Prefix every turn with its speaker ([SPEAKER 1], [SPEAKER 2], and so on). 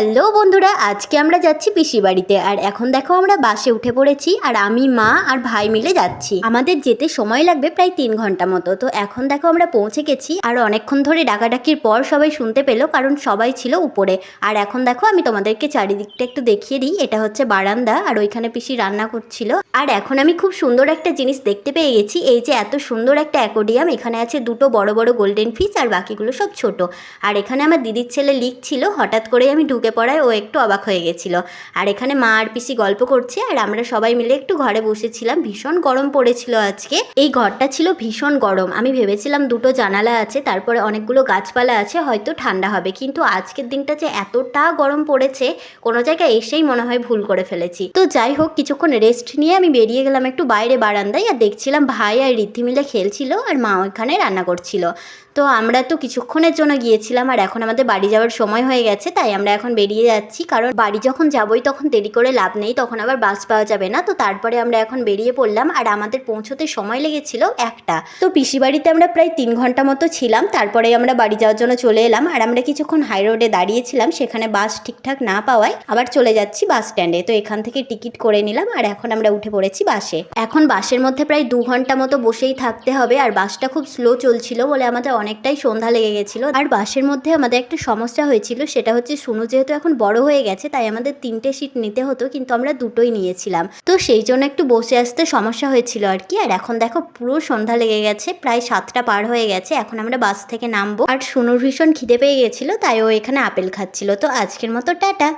[SPEAKER 1] Hello বন্ধুরা, আজকে আমরা যাচ্ছি পিসি বাড়িতে। আর এখন দেখো আমরা বাসে উঠে পড়েছি, আর আমি, মা আর ভাই মিলে যাচ্ছি। আমাদের যেতে সময় লাগবে প্রায় 3 ঘন্টা মতো। তো এখন দেখো আমরা পৌঁছে গেছি, আর অনেকক্ষণ ধরে ডাকাডাকির পর সবাই শুনতে পেলো, কারণ সবাই ছিল উপরে। আর এখন দেখো আমি তোমাদেরকে চারিদিকটা একটু দেখিয়ে দিই। এটা হচ্ছে বারান্দা, আর ওইখানে পিসি রান্না করছিল। আর এখন আমি খুব সুন্দর একটা জিনিস দেখতে পেয়ে গেছি। এই যে এত সুন্দর একটা অ্যাকোরিয়াম, এখানে আছে দুটো বড় বড় গোল্ডেন ফিশ, আর বাকিগুলো সব ছোট। আর এখানে আমার দিদির ছেলে লিখছিল, হঠাৎ করে আমি ঢুকে পড়ায় ও একটু অবাক হয়ে গেছিল। আর এখানে মা আর পিসি গল্প করছে, আর আমরা সবাই মিলে একটু ঘরে বসেছিলাম। ভীষণ গরম পড়েছিল আজকে। এই ঘরটা ছিল ভীষণ গরম। আমি ভেবেছিলাম দুটো জানালা আছে, তারপরে অনেকগুলো গাছপালা আছে, হয়তো ঠান্ডা হবে। কিন্তু আজকের দিনটা যে এতটা গরম পড়েছে, কোনো জায়গায় এসেই মনে হয় ভুল করে ফেলেছি। তো যাই হোক, কিছুক্ষণ রেস্ট নিয়ে আমি বেরিয়ে গেলাম একটু বাইরে বারান্দায়, আর দেখছিলাম ভাই আর ঋদ্ধি মিলে খেলছিল, আর মা ওইখানে রান্না করছিল। তো আমরা তো কিছুক্ষণের জন্য গিয়েছিলাম, আর এখন আমাদের বাড়ি যাওয়ার সময় হয়ে গেছে, তাই আমরা এখন বেরিয়ে যাচ্ছি। কারণ বাড়ি যখন যাবোই তখন দেরি করে লাভ নেই, তখন আবার বাস পাওয়া যাবে না। তো তারপরে আমরা এখন বেরিয়ে পড়লাম, আর আমাদের পৌঁছতে সময় লেগেছিল 1টা। তো পিসি বাড়িতে আমরা প্রায় 3 ঘন্টা মতো ছিলাম, তারপরে আমরা বাড়ি যাওয়ার জন্য চলে এলাম। আর আমরা কিছুক্ষণ হাই রোডে দাঁড়িয়েছিলাম, সেখানে বাস ঠিকঠাক না পাওয়ায় আবার চলে যাচ্ছি বাস স্ট্যান্ডে। তো এখান থেকে টিকিট করে নিলাম, আর এখন আমরা উঠে পড়েছি বাসে। এখন বাসের মধ্যে প্রায় 2 ঘন্টা মতো বসেই থাকতে হবে, আর বাসটা খুব স্লো চলছিল বলে আমাদের অনেকটাই সন্ধ্যা লেগে গেছিলো। আর বাসের মধ্যে আমাদের একটা সমস্যা হয়েছিল, সেটা হচ্ছে সুনু যেহেতু এখন বড় হয়ে গেছে, তাই আমাদের 3টে সিট নিতে হতো, কিন্তু আমরা 2টোই নিয়েছিলাম। তো সেই জন্য একটু বসে আসতে সমস্যা হয়েছিল আর কি। আর এখন দেখো পুরো সন্ধ্যা লেগে গেছে, প্রায় 7টা পার হয়ে গেছে। এখন আমরা বাস থেকে নামবো। আর সুনুর ভীষণ খিদে পেয়ে গেছিলো, তাই ও এখানে আপেল খাচ্ছিল। তো আজকের মতো টাটা।